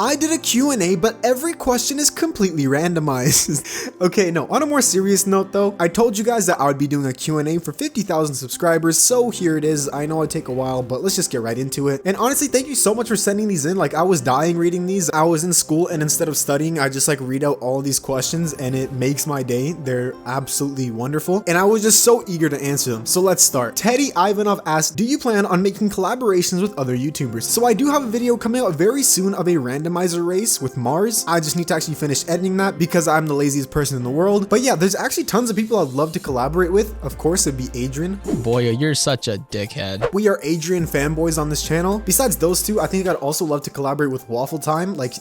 I did a Q&A, but every question is completely randomized. Okay, no, on a more serious note though, I told you guys that I would be doing a Q&A for 50,000 subscribers, so here it is. I know it'd take a while, but let's just get right into it. And honestly, thank you so much for sending these in. Like, I was dying reading these. I was in school, and instead of studying, I just like read out all these questions, and it makes my day. They're absolutely wonderful, and I was just so eager to answer them. So let's start. Teddy Ivanov asked, do you plan on making collaborations with other YouTubers? So I do have a video coming out very soon of a randomizer race with Mars. I just need to actually finish editing that because I'm the laziest person in the world. But yeah, there's actually tons of people I'd love to collaborate with. Of course, it'd be Adrian. Boyo, you're such a dickhead. We are Adrian fanboys on this channel. Besides those two, I think I'd also love to collaborate with Waffle Time. Like,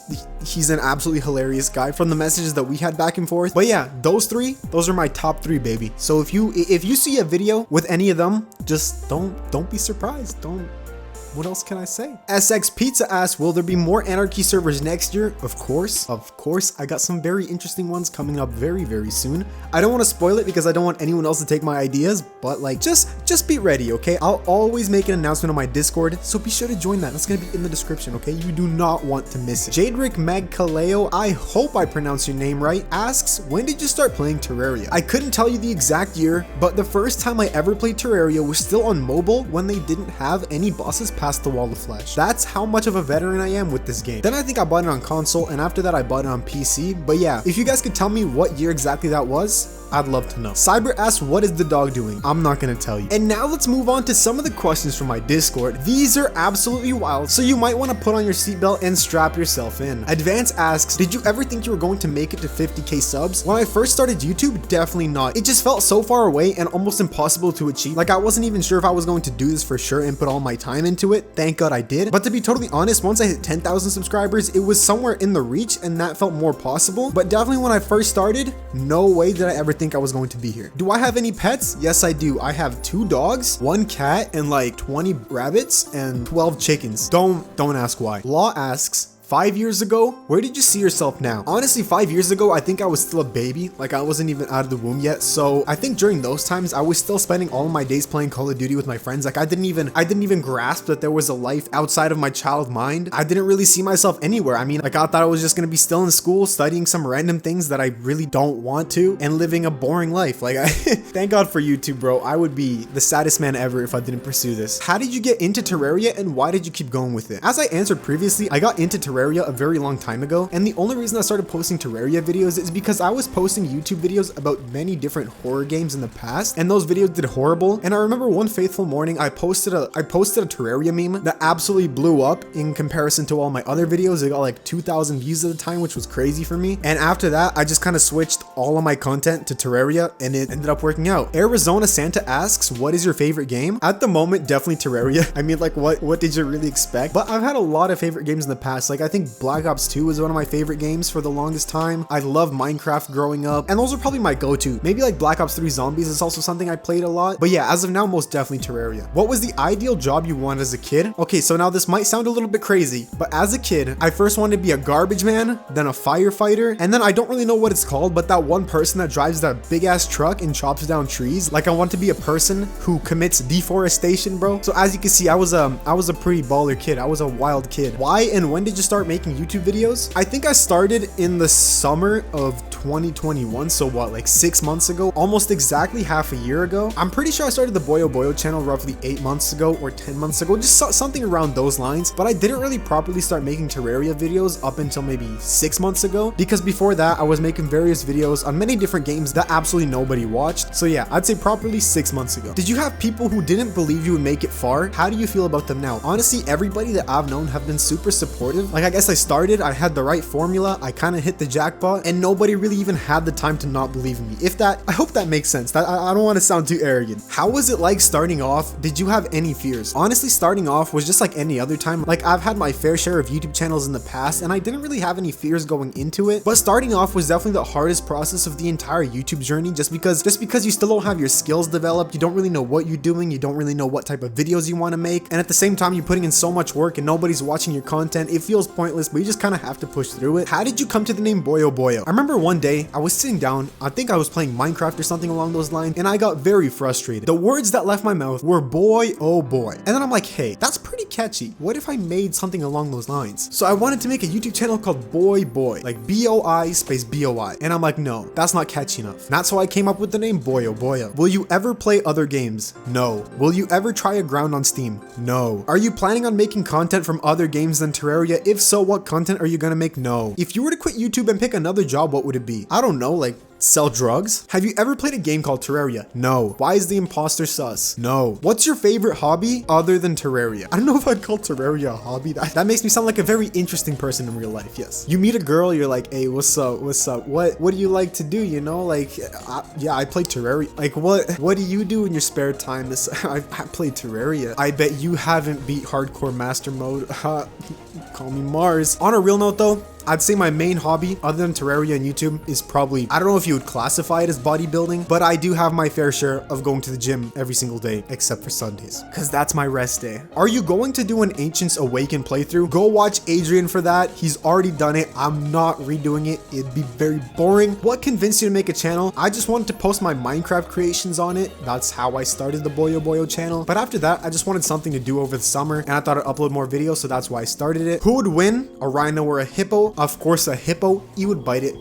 he's an absolutely hilarious guy from the messages that we had back and forth. But yeah, those three, those are my top three, baby. So if you see a video with any of them, just don't be surprised. What else can I say? SX Pizza asks, will there be more Anarchy servers next year? Of course. I got some very interesting ones coming up very, very soon. I don't want to spoil it because I don't want anyone else to take my ideas, but like, just be ready, okay? I'll always make an announcement on my Discord, so be sure to join that. That's gonna be in the description, okay? You do not want to miss it. Jadrick Magkaleo, I hope I pronounced your name right, asks, when did you start playing Terraria? I couldn't tell you the exact year, but the first time I ever played Terraria was still on mobile when they didn't have any bosses past the wall of flesh. That's how much of a veteran I am with this game. Then I think I bought it on console, and after that I bought it on PC. But yeah, if you guys could tell me what year exactly that was, I'd love to know. Cyber asks, what is the dog doing? I'm not gonna tell you. And now let's move on to some of the questions from my Discord. These are absolutely wild, so you might want to put on your seatbelt and strap yourself in. Advance asks, did you ever think you were going to make it to 50k subs? When I first started YouTube, definitely not. It just felt so far away and almost impossible to achieve. Like, I wasn't even sure if I was going to do this for sure and put all my time into it. Thank God I did. But to be totally honest, once I hit 10,000 subscribers, it was somewhere in the reach, and that felt more possible. But definitely when I first started, no way did I ever think I was going to be here. Do I have any pets? Yes, I do. I have 2 dogs, 1 cat, and like 20 rabbits and 12 chickens. Don't ask why. Law asks, 5 years ago, where did you see yourself now? Honestly, 5 years ago, I think I was still a baby. Like, I wasn't even out of the womb yet. So I think during those times, I was still spending all of my days playing Call of Duty with my friends. Like, I didn't even grasp that there was a life outside of my child mind. I didn't really see myself anywhere. I mean, like, I thought I was just gonna be still in school, studying some random things that I really don't want to, and living a boring life. Like, thank God for YouTube, bro. I would be the saddest man ever if I didn't pursue this. How did you get into Terraria, and why did you keep going with it? As I answered previously, I got into Terraria a very long time ago, and the only reason I started posting Terraria videos is because I was posting YouTube videos about many different horror games in the past, and those videos did horrible. And I remember one fateful morning, I posted a Terraria meme that absolutely blew up in comparison to all my other videos. It got like 2,000 views at the time, which was crazy for me. And after that, I just kind of switched all of my content to Terraria, and it ended up working out. Arizona Santa asks, what is your favorite game? At the moment, definitely Terraria. I mean, like, what did you really expect? But I've had a lot of favorite games in the past. Like, I think Black Ops 2 was one of my favorite games for the longest time. I loved Minecraft growing up, and those are probably my go-to. Maybe like Black Ops 3 Zombies is also something I played a lot. But yeah, as of now, most definitely Terraria. What was the ideal job you wanted as a kid? Okay, so now this might sound a little bit crazy, but as a kid, I first wanted to be a garbage man, then a firefighter, and then I don't really know what it's called, but that one person that drives that big ass truck and chops down trees. Like, I want to be a person who commits deforestation, bro. So as you can see, I was a pretty baller kid. I was a wild kid. Why and when did you start making YouTube videos? I think I started in the summer of 2021, so what, like 6 months ago, almost exactly half a year ago. I'm pretty sure I started the Boyo channel roughly 8 months ago or 10 months ago, just something around those lines. But I didn't really properly start making Terraria videos up until maybe 6 months ago, because before that I was making various videos on many different games that absolutely nobody watched. So yeah, I'd say properly 6 months ago. Did you have people who didn't believe you would make it far? How do you feel about them now? Honestly, everybody that I've known have been super supportive. Like, I guess I started, I had the right formula, I kind of hit the jackpot, and nobody really even had the time to not believe in me. If that, I hope that makes sense. I don't want to sound too arrogant. How was it like starting off? Did you have any fears? Honestly, starting off was just like any other time. Like, I've had my fair share of YouTube channels in the past, and I didn't really have any fears going into it. But starting off was definitely the hardest process of the entire YouTube journey, just because you still don't have your skills developed, you don't really know what you're doing, you don't really know what type of videos you want to make, and at the same time you're putting in so much work and nobody's watching your content. It feels almost pointless, but you just kind of have to push through it. How did you come to the name Boyo? I remember one day I was sitting down, I think I was playing Minecraft or something along those lines, and I got very frustrated. The words that left my mouth were boy, oh boy. And then I'm like, hey, that's pretty catchy. What if I made something along those lines? So I wanted to make a YouTube channel called Boy, like BOI space BOI. And I'm like, no, that's not catchy enough. And that's how I came up with the name Boyo. Will you ever play other games? No. Will you ever try a ground on Steam? No. Are you planning on making content from other games than Terraria? If so, what content are you gonna make? No. If you were to quit YouTube and pick another job, what would it be? I don't know, like sell drugs? Have you ever played a game called Terraria? No. Why is the imposter sus? No. What's your favorite hobby other than Terraria? I don't know if I'd call Terraria a hobby. That makes me sound like a very interesting person in real life. Yes. You meet a girl, you're like, hey, what's up? What do you like to do? You know, like, yeah, I play Terraria. Like, what do you do in your spare time? I play Terraria. I bet you haven't beat hardcore master mode. Call me Mars. On a real note though, I'd say my main hobby other than Terraria and YouTube is probably, I don't know if you would classify it as bodybuilding, but I do have my fair share of going to the gym every single day except for Sundays, because that's my rest day. Are you going to do an Ancients Awaken playthrough? Go watch Adrian for that. He's already done it. I'm not redoing it. It'd be very boring. What convinced you to make a channel? I just wanted to post my Minecraft creations on it. That's how I started the Boyo channel. But after that, I just wanted something to do over the summer and I thought I'd upload more videos, so that's why I started it. Who would win? A rhino or a hippo? Of course, a hippo. He would bite it.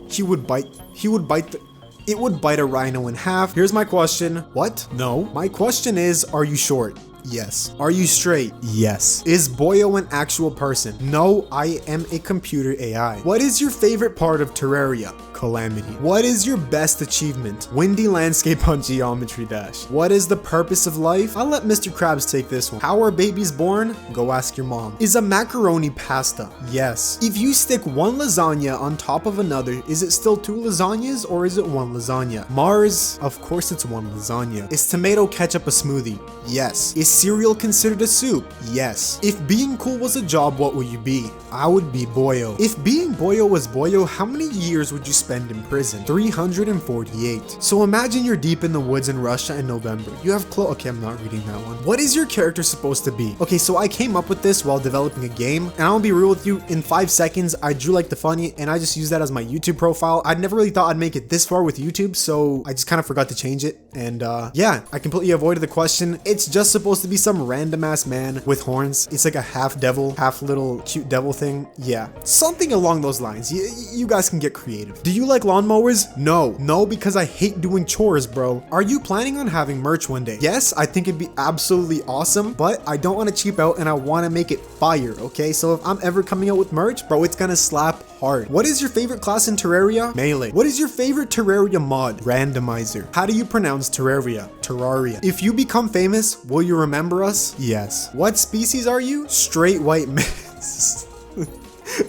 It would bite a rhino in half. Here's my question. What? No. My question is, are you short? Yes. Are you straight? Yes. Is Boyo an actual person? No, I am a computer AI. What is your favorite part of Terraria? Calamity. What is your best achievement? Windy landscape on Geometry Dash. What is the purpose of life? I'll let Mr. Krabs take this one. How are babies born? Go ask your mom. Is a macaroni pasta? Yes. If you stick one lasagna on top of another, is it still two lasagnas or is it one lasagna? Mars, of course it's one lasagna. Is tomato ketchup a smoothie? Yes. Is cereal considered a soup? Yes. If being cool was a job, what would you be? I would be Boyo. If being Boyo was Boyo, how many years would you spend in prison? 348. So imagine you're deep in the woods in Russia in November. You have okay, I'm not reading that one. What is your character supposed to be? Okay, so I came up with this while developing a game, and I'll be real with you, in 5 seconds, I drew like the funny, and I just used that as my YouTube profile. I never really thought I'd make it this far with YouTube, so I just kind of forgot to change it, and yeah, I completely avoided the question. It's just supposed to be some random ass man with horns. It's like a half devil, half little cute devil thing. Yeah, something along those lines. You guys can get creative. Do you like lawnmowers? No, because I hate doing chores, bro. Are you planning on having merch one day? Yes, I think it'd be absolutely awesome, but I don't want to cheap out and I want to make it fire, okay? So if I'm ever coming out with merch, bro, it's gonna slap hard. What is your favorite class in Terraria? Melee. What is your favorite Terraria mod? Randomizer. How do you pronounce Terraria? Terraria. If you become famous, will you remember us? Yes. What species are you? Straight white man.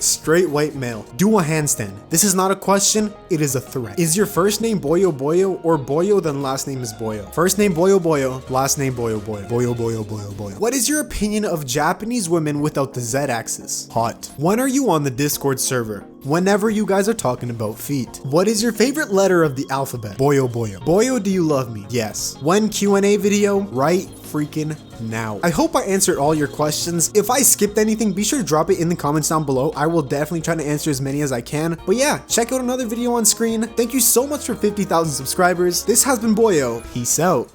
Straight white male. Do a handstand. This is not a question, it is a threat. Is your first name Boyo or Boyo then last name is Boyo? First name Boyo, last name Boyo. Boyo. What is your opinion of Japanese women without the Z-axis? Hot. When are you on the Discord server? Whenever you guys are talking about feet. What is your favorite letter of the alphabet? Boyo. Boyo, do you love me? Yes. When Q&A video? Right freaking now. I hope I answered all your questions. If I skipped anything, be sure to drop it in the comments down below. I will definitely try to answer as many as I can. But yeah, check out another video on screen. Thank you so much for 50,000 subscribers. This has been Boyo. Peace out.